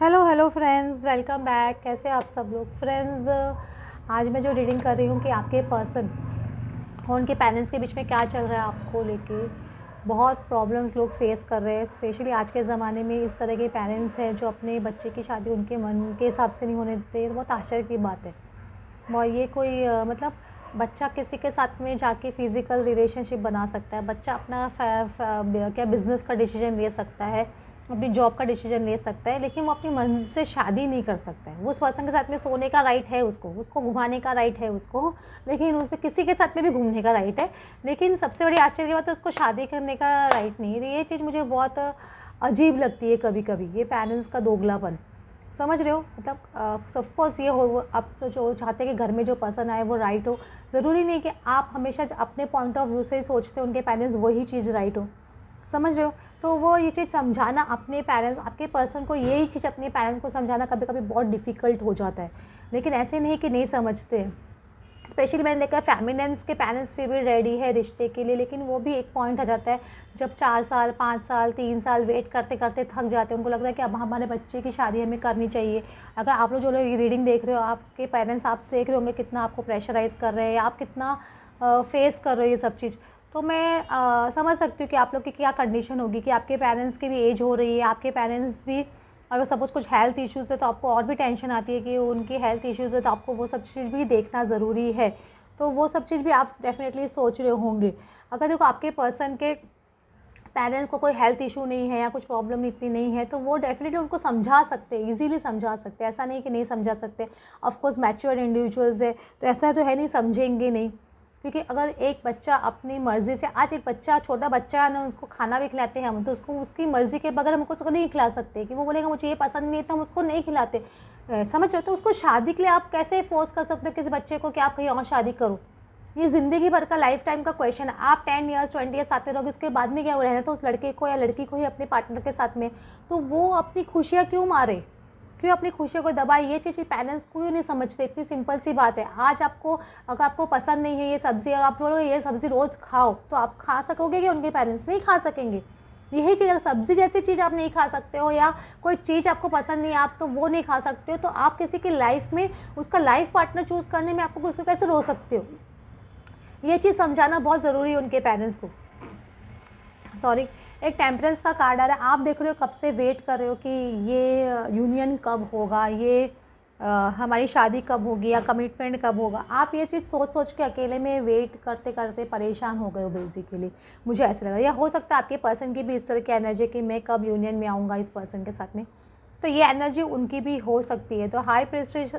Hello hello friends, welcome back. कैसे आप सब लोग फ्रेंड्स। आज मैं जो रीडिंग कर रही हूँ कि आपके पर्सन और उनके पेरेंट्स के बीच में क्या चल रहा है, आपको लेके बहुत प्रॉब्लम्स लोग फेस कर रहे हैं। स्पेशली आज के ज़माने में इस तरह के पेरेंट्स हैं जो अपने बच्चे की शादी उनके मन के हिसाब से नहीं होने देते। बहुत आश्चर्य की बात है। और ये कोई मतलब बच्चा किसी के साथ में जाके फिज़िकल रिलेशनशिप बना सकता है। बच्चा अपना क्या बिज़नेस का डिसीजन ले सकता है, अपनी जॉब का डिसीजन ले सकता है, लेकिन वो अपनी मन से शादी नहीं कर सकता है। वो उस पर्सन के साथ में सोने का राइट है, उसको घुमाने का राइट है उसको, लेकिन उसे किसी के साथ में भी घूमने का राइट है। लेकिन सबसे बड़ी आश्चर्य की बात है, उसको शादी करने का राइट नहीं है। तो ये चीज़ मुझे बहुत अजीब लगती है कभी कभी, ये पेरेंट्स का दोगलापन। समझ रहे हो? मतलब सपोज़ ये हो, आप तो जो चाहते हैं कि घर में जो पर्सन आए वो राइट हो। ज़रूरी नहीं कि आप हमेशा अपने पॉइंट ऑफ व्यू से ही सोचते हो उनके पेरेंट्स वही चीज़ राइट हो। समझ रहे हो? तो वो ये चीज़ समझाना अपने पेरेंट्स, आपके पर्सन को यही चीज़ अपने पेरेंट्स को समझाना कभी कभी बहुत डिफ़िकल्ट हो जाता है। लेकिन ऐसे नहीं कि नहीं समझते। स्पेशली मैंने देखा फेमिनिन्स के पेरेंट्स फिर भी रेडी है रिश्ते के लिए, लेकिन वो भी एक पॉइंट आ जाता है जब 4 साल 5 साल 3 साल वेट करते करते थक जाते हैं। उनको लगता है कि अब हमारे बच्चे की शादी हमें करनी चाहिए। अगर आप लोग जो लोग ये रीडिंग देख रहे हो, आपके पेरेंट्स आप देख रहे होंगे कितना आपको प्रेशराइज़ कर रहे हैं, आप कितना फेस कर रहे हो ये सब चीज़। तो मैं समझ सकती हूँ कि आप लोग की क्या कंडीशन होगी कि आपके पेरेंट्स की भी एज हो रही है, आपके पेरेंट्स भी अगर सपोज़ कुछ हेल्थ इश्यूज़ है तो आपको और भी टेंशन आती है कि उनकी हेल्थ इश्यूज़ है, तो आपको वो सब चीज़ भी देखना ज़रूरी है। तो वो सब चीज़ भी आप डेफ़िनेटली सोच रहे होंगे। अगर देखो आपके पर्सन के पेरेंट्स को कोई हेल्थ इशू नहीं है या कुछ प्रॉब्लम इतनी नहीं है, तो वो डेफ़िनेटली उनको समझा सकते हैं, ईज़िली समझा सकते हैं। ऐसा नहीं कि नहीं समझा सकते। ऑफ़ कोर्स मैच्योर इंडिविजुअल्स है, तो ऐसा तो है नहीं समझेंगे नहीं। क्योंकि अगर एक बच्चा अपनी मर्ज़ी से, आज एक बच्चा छोटा बच्चा है ना, उसको खाना भी खिलाते हैं हम, तो उसको उसकी मर्ज़ी के बगैर हम उसको नहीं खिला सकते कि वो बोलेगा मुझे ये पसंद नहीं है तो हम उसको नहीं खिलाते। समझ रहे हो? तो उसको शादी के लिए आप कैसे फ़ोर्स कर सकते हो किसी बच्चे को कि आप कहीं और शादी करो? ये ज़िंदगी भर का लाइफ टाइम का क्वेश्चन है। आप 10 ईयर्स 20 ईयर्स साथ में रहोगे, उसके बाद में क्या हो, रहना तो उस लड़के को या लड़की को ही अपने पार्टनर के साथ में। तो वो अपनी खुशियाँ क्यों मारे, क्यों अपनी खुशियों को दबाए? ये चीज़ पेरेंट्स क्यों नहीं समझते? इतनी सिंपल सी बात है। आज आपको अगर आपको पसंद नहीं है ये सब्ज़ी और आप बोलोगे ये सब्ज़ी रोज़ खाओ, तो आप खा सकोगे कि उनके पेरेंट्स नहीं खा सकेंगे? यही चीज़, अगर सब्ज़ी जैसी चीज़ आप नहीं खा सकते हो या कोई चीज़ आपको पसंद नहीं है, आप तो वो नहीं खा सकते हो, तो आप किसी की लाइफ में उसका लाइफ पार्टनर चूज़ करने में आपको उसको कैसे रोक सकते हो? ये चीज़ समझाना बहुत ज़रूरी है उनके पेरेंट्स को। सॉरी, एक टेम्परेंस का कार्ड आ रहा है। आप देख रहे हो कब से वेट कर रहे हो कि ये यूनियन कब होगा, ये हमारी शादी कब होगी या कमिटमेंट कब होगा। आप ये चीज़ सोच सोच के अकेले में वेट करते करते परेशान हो गए हो बेसिकली। मुझे ऐसा लगा, या हो सकता है आपके पर्सन की भी इस तरह की एनर्जी कि मैं कब यूनियन में आऊँगा इस पर्सन के साथ में। तो ये एनर्जी उनकी भी हो सकती है। तो हाई प्रेस्टेज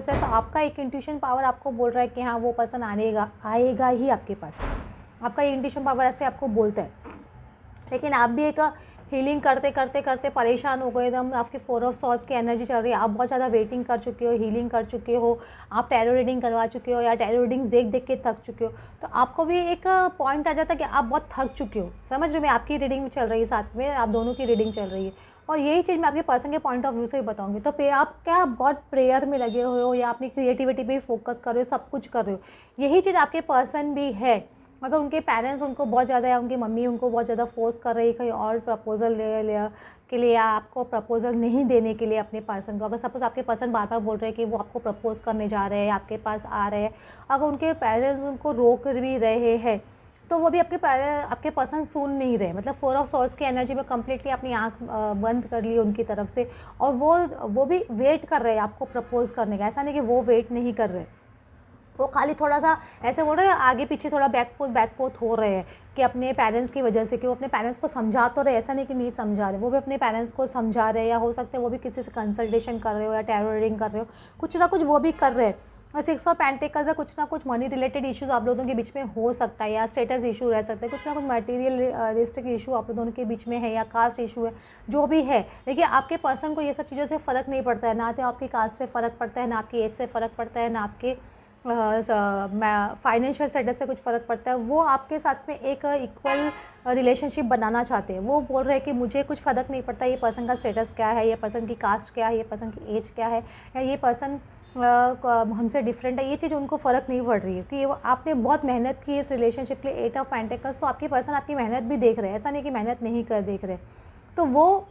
है, तो आपका एक इंट्यूशन पावर आपको बोल रहा है कि हाँ वो पर्सन आएगा आएगा ही आपके पास। आपका ये इंट्यूशन पावर ऐसे आपको बोलता है। लेकिन आप भी एक हीलिंग करते करते करते परेशान हो गए एकदम। आपकी 4 ऑफ सॉर्ड्स की एनर्जी चल रही है। आप बहुत ज़्यादा वेटिंग कर चुके हो, हीलिंग कर चुके हो, आप टैरो रीडिंग करवा चुके हो या टैरो रीडिंग्स देख देख के थक चुके हो। तो आपको भी एक पॉइंट आ जाता है कि आप बहुत थक चुके हो। समझ रहे हो? मैं आपकी रीडिंग चल रही है, साथ में आप दोनों की रीडिंग चल रही है। और यही चीज़ मैं आपके पर्सन के पॉइंट ऑफ व्यू से भी बताऊंगी। तो फिर आप क्या बहुत प्रेयर में लगे हुए हो या अपनी क्रिएटिविटी पे फोकस कर रहे हो, सब कुछ कर रहे हो। यही चीज़ आपके पर्सन भी है। अगर उनके पेरेंट्स उनको बहुत ज़्यादा या उनकी मम्मी उनको बहुत ज़्यादा फोर्स कर रही है कहीं और प्रपोजल के लिए, या आपको प्रपोजल नहीं देने के लिए अपने पर्सन को, अगर सपोज़ आपके पर्सन बार बार बोल रहे हैं कि वो आपको प्रपोज करने जा रहे हैं, आपके पास आ रहे हैं, अगर उनके पेरेंट्स उनको रोक भी रहे हैं, तो वो भी आपके पर्सन सुन नहीं रहे। मतलब 4 ऑफ सॉर्ड्स की एनर्जी में कम्प्लीटली अपनी आँख बंद कर ली उनकी तरफ से, और वो भी वेट कर रहे हैं आपको प्रपोज करने का। ऐसा नहीं कि वो वेट नहीं कर रहे, वो खाली थोड़ा-सा ऐसे बोल रहे हैं, आगे पीछे थोड़ा बैक फोर्थ हो रहे हैं कि अपने पेरेंट्स की वजह से, कि वो अपने पेरेंट्स को समझा तो रहे, ऐसा नहीं कि नहीं समझा रहे। वो भी अपने पेरेंट्स को समझा रहे हैं, या हो सकता है वो भी किसी से कंसल्टेशन कर रहे हो या टैरो रीडिंग कर रहे हो, कुछ ना कुछ वो भी कर रहे हैं। और 6 ऑफ पेंटिकल्स है, कुछ ना कुछ मनी रिलेटेड इश्यूज़ आप लोगों के बीच में हो सकता है, या स्टेटस इशू रह सकता है, कुछ ना कुछ मटेरियलिस्टिक इशू आप लोगों के बीच में है, या कास्ट इशू है, जो भी है। देखिए आपके पर्सन को ये सब चीज़ों से फ़र्क नहीं पड़ता है, ना तो आपकी कास्ट से फ़र्क पड़ता है, ना आपकी एज से फ़र्क पड़ता है, ना आपके फाइनेंशियल स्टेटस से कुछ फ़र्क पड़ता है। वो आपके साथ में एक इक्वल रिलेशनशिप बनाना चाहते हैं। वो बोल रहे हैं कि मुझे कुछ फ़र्क नहीं पड़ता ये पर्सन का स्टेटस क्या है, ये पर्सन की कास्ट क्या है, ये पर्सन की एज क्या है, या ये पर्सन हमसे डिफरेंट है। ये चीज़ उनको फ़र्क नहीं पड़ रही है कि आपने बहुत मेहनत की इस रिलेशनशिप के लिए। 8 ऑफ पेंटिकल्स, तो आपके पर्सन आपकी मेहनत भी देख रहे हैं, ऐसा नहीं कि मेहनत नहीं कर देख रहे। तो वो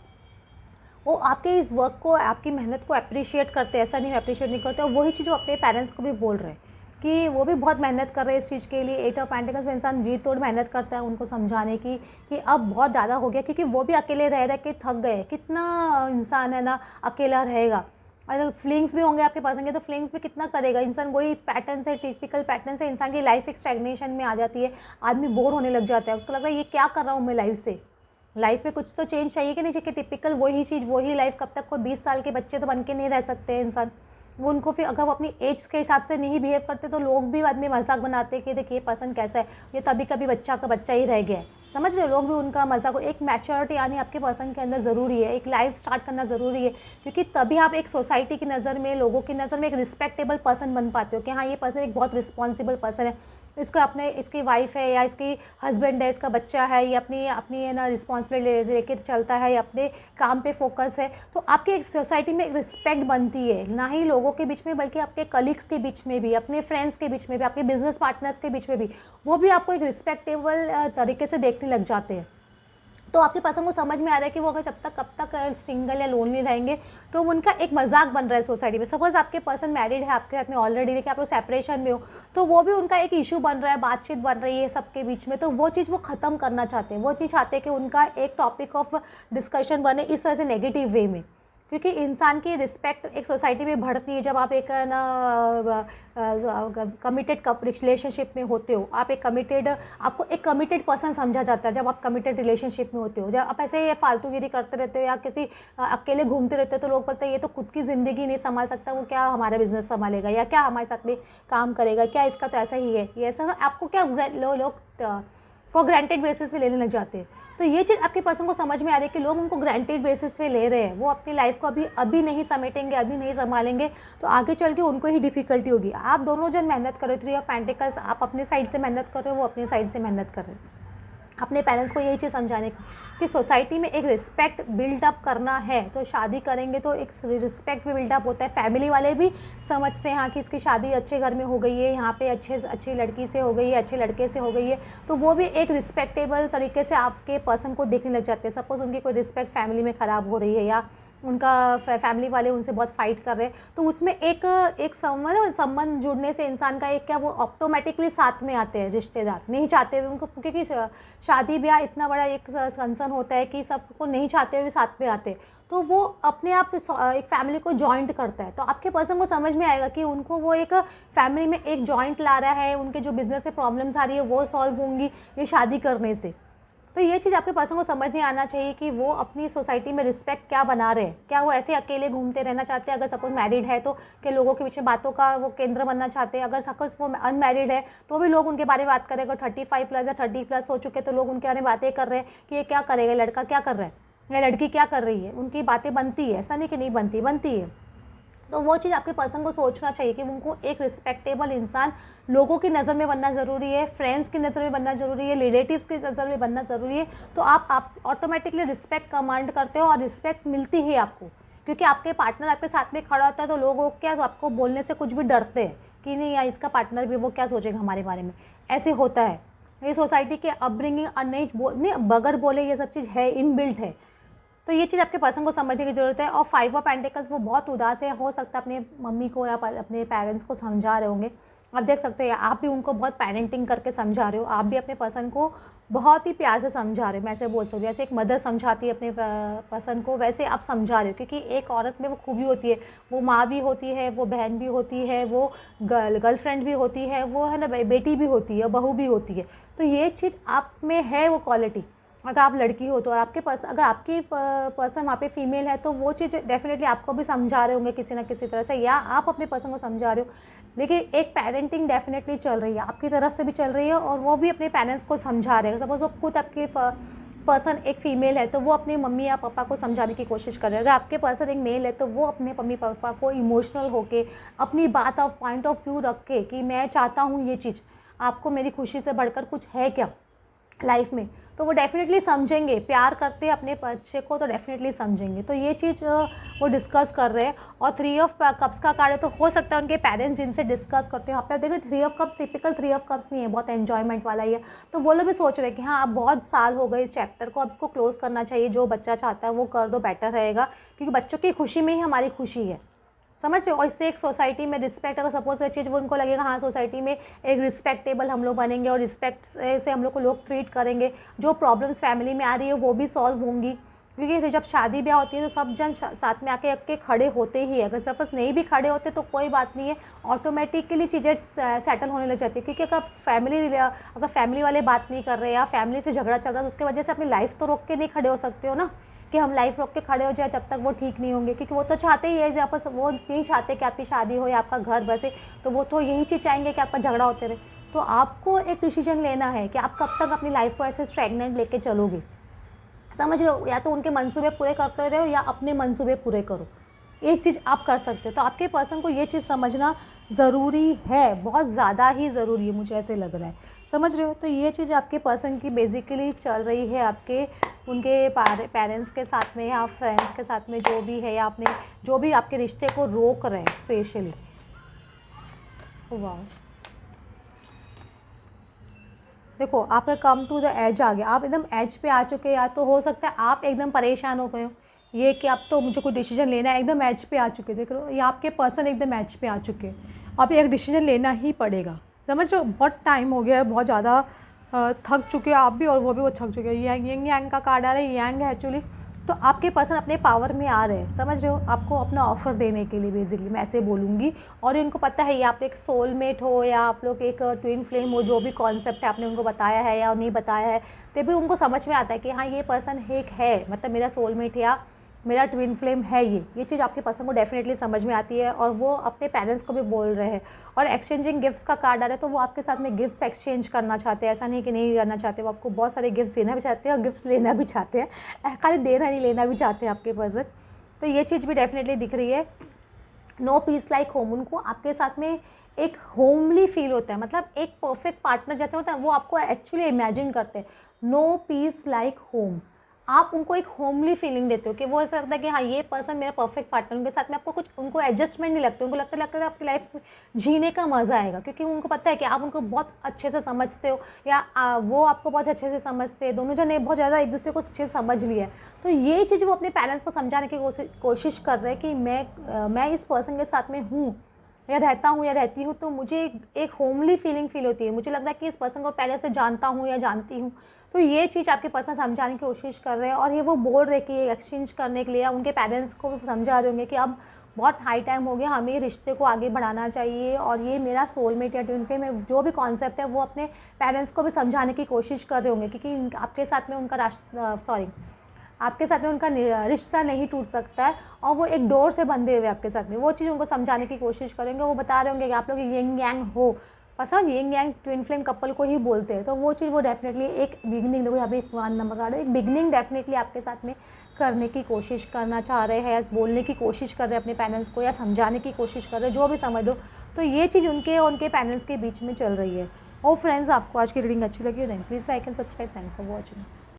वो आपके इस वर्क को, आपकी मेहनत को अप्रिशिएट करते हैं, ऐसा नहीं अप्रिशिएट नहीं करते, और वही चीज़ वो अपने पेरेंट्स को भी बोल रहे हैं कि वो भी बहुत मेहनत कर रहे हैं इस चीज़ के लिए। एट ऑफ पेंटिकल्स में इंसान जी तोड़ मेहनत करता है उनको समझाने की कि अब बहुत ज़्यादा हो गया, क्योंकि वो भी अकेले रह रह के थक गए। कितना इंसान है ना अकेला रहेगा, अगर फीलिंग्स भी होंगे आपके पास होंगे तो फीलिंग्स भी कितना करेगा इंसान। वही पैटर्न से, टिपिकल पैटर्न से इंसान की लाइफ एक स्टैग्नेशन में आ जाती है, आदमी बोर होने लग जाता है, उसको लग रहा है ये क्या कर रहा हूँ मैं लाइफ से, लाइफ में कुछ तो चेंज चाहिए कि नहीं चाहिए। टिपिकल वही चीज़ वही लाइफ कब तक, कोई 20 साल के बच्चे तो बन के नहीं रह सकते हैं इंसान। वो उनको फिर अगर वो अपनी एज के हिसाब से नहीं बिहेव करते तो लोग भी बाद में मजाक बनाते हैं कि देखिए ये पर्सन कैसा है, ये तभी कभी बच्चा का बच्चा ही रह गया है। समझ रहे हो, लोग भी उनका मजाक। एक मैच्योरिटी आनी आपके पर्सन के अंदर ज़रूरी है, एक लाइफ स्टार्ट करना ज़रूरी है, क्योंकि तभी आप एक सोसाइटी की नज़र में, लोगों की नज़र में एक रिस्पेक्टेबल पर्सन बन पाते हो कि हाँ ये पर्सन एक बहुत रिस्पॉन्सिबल पर्सन है, इसको अपने, इसकी वाइफ है या इसकी हस्बैंड है, इसका बच्चा है, ये अपनी अपनी है ना रिस्पॉन्सिबिलिटी लेकर चलता है या अपने काम पे फोकस है। तो आपकी एक सोसाइटी में एक रिस्पेक्ट बनती है, ना ही लोगों के बीच में बल्कि आपके कलीग्स के बीच में भी, अपने फ्रेंड्स के बीच में भी, आपके बिजनेस पार्टनर्स के बीच में भी, वो भी आपको एक रिस्पेक्टेबल तरीके से देखने लग जाते हैं। तो आपके पर्सन को समझ में आ रहा है कि वो अगर जब तक कब तक सिंगल या लोनली रहेंगे तो उनका एक मजाक बन रहा है सोसाइटी में। सपोज आपके पर्सन मैरिड है आपके साथ में ऑलरेडी, लेकिन आप लोग सेपरेशन में हो, तो वो भी उनका एक इशू बन रहा है, बातचीत बन रही है सबके बीच में, तो वो चीज़ वो ख़त्म करना चाहते हैं। वो नहीं चाहते कि उनका एक टॉपिक ऑफ डिस्कशन बने इस तरह से नेगेटिव वे में, क्योंकि इंसान की रिस्पेक्ट एक सोसाइटी में बढ़ती है जब आप एक ना कमिटेड रिलेशनशिप में होते हो। आप एक कमिटेड, आपको एक कमिटेड पर्सन समझा जाता है जब आप कमिटेड रिलेशनशिप में होते हो। जब आप ऐसे ये फालतूगिरी करते रहते हो या किसी अकेले घूमते रहते हो तो लोग बोलते हैं ये तो खुद की ज़िंदगी नहीं संभाल सकता, वो क्या हमारा बिजनेस संभालेगा या क्या हमारे साथ में काम करेगा, क्या इसका तो ऐसा ही है, ये ऐसा आपको क्या लोग फॉर ग्रांटेड बेसिस पे लेने लग जाते हैं। तो ये चीज़ आपके पर्सन को समझ में आ रही है कि लोग उनको ग्रांटेड बेसिस पे ले रहे हैं, वो अपनी लाइफ को अभी नहीं समेटेंगे, अभी नहीं संभालेंगे, तो आगे चल के उनको ही डिफिकल्टी होगी। आप दोनों जन मेहनत कर रहे हो, थ्री ऑफ पेंटिकल्स, आप अपने साइड से मेहनत कर रहे हो, वो अपने साइड से मेहनत कर रहे हो। अपने पेरेंट्स को यही चीज़ समझाने की कि सोसाइटी में एक रिस्पेक्ट बिल्डअप करना है, तो शादी करेंगे तो एक रिस्पेक्ट भी बिल्डअप होता है। फैमिली वाले भी समझते हैं हाँ कि इसकी शादी अच्छे घर में हो गई है, यहाँ पे अच्छी लड़की से हो गई है, अच्छे लड़के से हो गई है, तो वो भी एक रिस्पेक्टेबल तरीके से आपके पर्सन को देखने लग जाते हैं। सपोज़ उनकी कोई रिस्पेक्ट फैमिली में ख़राब हो रही है या उनका फैमिली वाले उनसे बहुत फाइट कर रहे हैं, तो उसमें एक संबंध जुड़ने से इंसान का एक क्या वो ऑटोमेटिकली साथ में आते हैं रिश्तेदार, नहीं चाहते हुए उनको, क्योंकि शादी ब्याह इतना बड़ा एक कंसर्न होता है कि सबको नहीं चाहते हुए साथ में आते हैं, तो वो अपने आप एक फैमिली को जॉइंट करता है। तो आपके पर्सन को समझ में आएगा कि उनको वो एक फैमिली में एक जॉइंट ला रहा है, उनके जो बिजनेस से प्रॉब्लम्स आ रही है वो सॉल्व होंगी ये शादी करने से। तो ये चीज़ आपके पर्सन को समझ नहीं आना चाहिए कि वो अपनी सोसाइटी में रिस्पेक्ट क्या बना रहे हैं। क्या वो ऐसे अकेले घूमते रहना चाहते हैं, अगर सपोज मैरिड है तो कि लोगों के बीच में बातों का वो केंद्र बनना चाहते हैं। अगर सपोज वो अनमैरिड है तो भी लोग उनके बारे में बात करें। अगर 35+ या 30+ हो चुके तो लोग उनके बारे में बातें कर रहे हैं कि ये क्या करेगा, लड़का क्या कर रहा है या लड़की क्या कर रही है, उनकी बातें बनती है, ऐसा नहीं कि नहीं बनती है। तो वो चीज़ आपके पर्सन को सोचना चाहिए कि उनको एक रिस्पेक्टेबल इंसान लोगों की नज़र में बनना ज़रूरी है, फ्रेंड्स की नज़र में बनना ज़रूरी है, रिलेटिव्स की नज़र में बनना ज़रूरी है। तो आप ऑटोमेटिकली रिस्पेक्ट कमांड करते हो और रिस्पेक्ट मिलती है आपको, क्योंकि आपके पार्टनर आपके साथ में खड़ा होता है तो लोग क्या आपको बोलने से कुछ भी डरते हैं कि नहीं यार इसका पार्टनर भी वो क्या सोचेगा हमारे बारे में, ऐसे होता है। ये सोसाइटी के अपब्रिंगिंग नहीं बगैर बोले ये सब चीज़ है, इनबिल्ट है। तो ये चीज़ आपके पर्सन को समझने की ज़रूरत है। और 5 ऑफ पेंटिकल्स वो बहुत उदास है, हो सकता है अपने मम्मी को या अपने पेरेंट्स को समझा रहे होंगे। आप देख सकते हैं आप भी उनको बहुत पेरेंटिंग करके समझा रहे हो, आप भी अपने पर्सन को बहुत ही प्यार से समझा रहे हो। मैं ऐसे बोल सकती हूँ जैसे एक मदर समझाती है अपने पर्सन को, वैसे आप समझा रहे हो, क्योंकि एक औरत में वो खूबी होती है, वो माँ भी होती है, वो बहन भी होती है, वो गर्लफ्रेंड भी होती है, वो है ना बेटी भी होती है, बहू भी होती है। तो ये चीज़ आप में है वो क्वालिटी। अगर आप लड़की हो तो, और आपके अगर आपकी पर्सन वहाँ पे फीमेल है तो वो चीज़ डेफिनेटली आपको भी समझा रहे होंगे किसी ना किसी तरह से, या आप अपने पर्सन को समझा रहे हो। लेकिन एक पेरेंटिंग डेफिनेटली चल रही है, आपकी तरफ से भी चल रही है और वो भी अपने पेरेंट्स को समझा रहे हैं। सपोज वो खुद आपके पर्सन एक फ़ीमेल है तो वो अपनी मम्मी या पापा को समझाने की कोशिश कर रहे हैं। अगर आपके पर्सन एक मेल है तो वो अपने मम्मी पापा को इमोशनल होके अपनी बात ऑफ पॉइंट ऑफ व्यू रख के कि मैं चाहता हूँ ये चीज़, आपको मेरी खुशी से बढ़कर कुछ है क्या लाइफ में, तो वो डेफिनेटली समझेंगे, प्यार करते हैं अपने बच्चे को तो डेफिनेटली समझेंगे। तो ये चीज़ वो डिस्कस कर रहे हैं। और 3 ऑफ कप्स का कार्ड है, तो हो सकता है उनके पेरेंट्स जिनसे डिस्कस करते हैं, यहाँ पे देखो 3 of cups typical 3 of cups नहीं है, बहुत एन्जॉयमेंट वाला ही है। तो वो लोग भी सोच रहे हैं कि हाँ अब बहुत साल हो गए इस चैप्टर को, अब इसको क्लोज करना चाहिए, जो बच्चा चाहता है वो कर दो, बेटर रहेगा, क्योंकि बच्चों की खुशी में ही हमारी खुशी है, समझ रहे हो। और इससे एक सोसाइटी में रिस्पेक्ट, अगर सपोज ये चीज़ वो उनको लगेगा हाँ सोसाइटी में एक रिस्पेक्टेबल हम लोग बनेंगे और रिस्पेक्ट से हम लोग को लोग ट्रीट करेंगे, जो प्रॉब्लम्स फैमिली में आ रही है वो भी सॉल्व होंगी। क्योंकि जब शादी ब्याह होती है तो सब जन साथ में आके खड़े होते ही है, अगर सपोज नहीं भी खड़े होते तो कोई बात नहीं है, ऑटोमेटिकली चीज़ें सेटल होने लग जाती है। क्योंकि अगर फैमिली वाले बात नहीं कर रहे या फैमिली से झगड़ा चल रहा है तो उसकी वजह से अपनी लाइफ तो रोक के नहीं खड़े हो सकते हो ना, कि हम लाइफ रोक के खड़े हो जाए जब तक वो ठीक नहीं होंगे। क्योंकि वो तो चाहते ही है जब आपस वो नहीं चाहते कि आपकी शादी हो या आपका घर बसे, तो वो तो यही चीज़ चाहेंगे कि आपका झगड़ा होते रहे। तो आपको एक डिसीजन लेना है कि आप कब तक अपनी लाइफ को ऐसे स्टैग्नेंट लेके चलोगे, समझ रहे हो। या तो उनके मंसूबे पूरे करते रहो या अपने मंसूबे पूरे करो, एक चीज़ आप कर सकते हो। तो आपके पर्सन को ये चीज़ समझना ज़रूरी है, बहुत ज़्यादा ही ज़रूरी है, मुझे ऐसे लग रहा है, समझ रहे हो। तो ये चीज़ आपके पर्सन की बेसिकली चल रही है आपके उनके पेरेंट्स के साथ में या फ्रेंड्स के साथ में, जो भी है, या आपने जो भी आपके रिश्ते को रोक रहे हैं स्पेशली। वाह, देखो आपका कम टू द एज आ गया, आप एकदम एज पे आ चुके हैं। या तो हो सकता है आप एकदम परेशान हो गए हो, ये कि अब तो मुझे कोई डिसीजन लेना है, एकदम एज पे आ चुके, देख लो, या आपके पर्सन एकदम एज पे आ चुके हैं, अब एक डिसीजन लेना ही पड़ेगा, समझ रहे हो। बहुत टाइम हो गया है, बहुत ज़्यादा थक चुके हैं आप भी और वो भी, वो थक चुके हैं। यंग यांग का कार्ड आ रहा है, यांग है एक्चुअली। तो आपके पर्सन अपने पावर में आ रहे हैं, समझ रहे हो, आपको अपना ऑफर देने के लिए, बेसिकली मैं ऐसे बोलूँगी। और इनको पता है ये आप एक सोलमेट हो या आप लोग एक ट्विन फ्लेम हो, जो भी कॉन्सेप्ट है आपने उनको बताया है या नहीं बताया है, तो भी उनको समझ में आता है कि हाँ ये पर्सन एक है, मतलब मेरा सोलमेट या मेरा ट्विन फ्लेम है। ये चीज़ आपके पर्सन को डेफिनेटली समझ में आती है और वो अपने पेरेंट्स को भी बोल रहे हैं। और एक्सचेंजिंग गिफ्ट्स का कार्ड आ रहा है, तो वो आपके साथ में गिफ्ट्स एक्सचेंज करना चाहते हैं, ऐसा नहीं कि नहीं करना चाहते, वो आपको बहुत सारे गिफ्ट्स देना भी चाहते हैं और गिफ्ट्स लेना भी चाहते हैं, खाली देना नहीं लेना भी चाहते हैं आपके पर्सन। तो ये चीज़ भी डेफिनेटली दिख रही है। नो पीस लाइक होम, उनको आपके साथ में एक होमली फील होता है, मतलब एक परफेक्ट पार्टनर जैसे होता है वो आपको एक्चुअली इमेजिन करते हैं। नो पीस लाइक होम, आप उनको एक होमली फीलिंग देते हो कि वो ऐसा लगता है कि हाँ ये पर्सन मेरा परफेक्ट पार्टनर, उनके साथ में आपको कुछ उनको एडजस्टमेंट नहीं लगते, उनको लगता है आपकी लाइफ में जीने का मज़ा आएगा, क्योंकि उनको पता है कि आप उनको बहुत अच्छे से समझते हो या वो आपको बहुत अच्छे से समझते हैं, दोनों जने बहुत ज़्यादा एक दूसरे को अच्छे से समझ लिया है। तो ये चीज़ वो अपने पेरेंट्स को समझाने की कोशिश कर रहे हैं कि मैं इस पर्सन के साथ में हूँ या रहता हूँ या रहती हूँ, तो मुझे एक होमली फीलिंग फील होती है, मुझे लगता है कि इस पर्सन को पहले से जानता हूँ या जानती हूँ। तो ये चीज़ आपके पर्सन समझाने की कोशिश कर रहे हैं और ये वो बोल रहे कि एक्सचेंज करने के लिए उनके पेरेंट्स को भी समझा रहे होंगे कि अब बहुत हाई टाइम हो गया, हमें रिश्ते को आगे बढ़ाना चाहिए और ये मेरा सोलमेट या ट्विन फ्लेम में जो भी कॉन्सेप्ट है वो अपने पेरेंट्स को भी समझाने की कोशिश कर रहे होंगे, क्योंकि आपके साथ में उनका आपके साथ में उनका रिश्ता नहीं टूट सकता है और वो एक डोर से बंधे हुए आपके साथ में, वो चीज़ उनको समझाने की कोशिश करेंगे। वो बता रहे होंगे कि आप लोग यिंग यांग हो, पसंद यिंग यांग ट्विन फ्लेम कपल को ही बोलते हैं, तो वो चीज़ वो डेफिनेटली एक बिगनिंग, देखो यहाँ पे 1 नंबर कार्ड है, एक बिगनिंग डेफिनेटली आपके साथ में करने की कोशिश करना चाह रहे हैं या बोलने की कोशिश कर रहे हैं अपने पेरेंट्स को या समझाने की कोशिश कर रहे हैं, जो भी समझ लो। तो ये चीज़ उनके पेरेंट्स के बीच में चल रही है। और फ्रेंड्स, आपको आज की रीडिंग अच्छी लगी हो then please like and subscribe. Thanks for watching.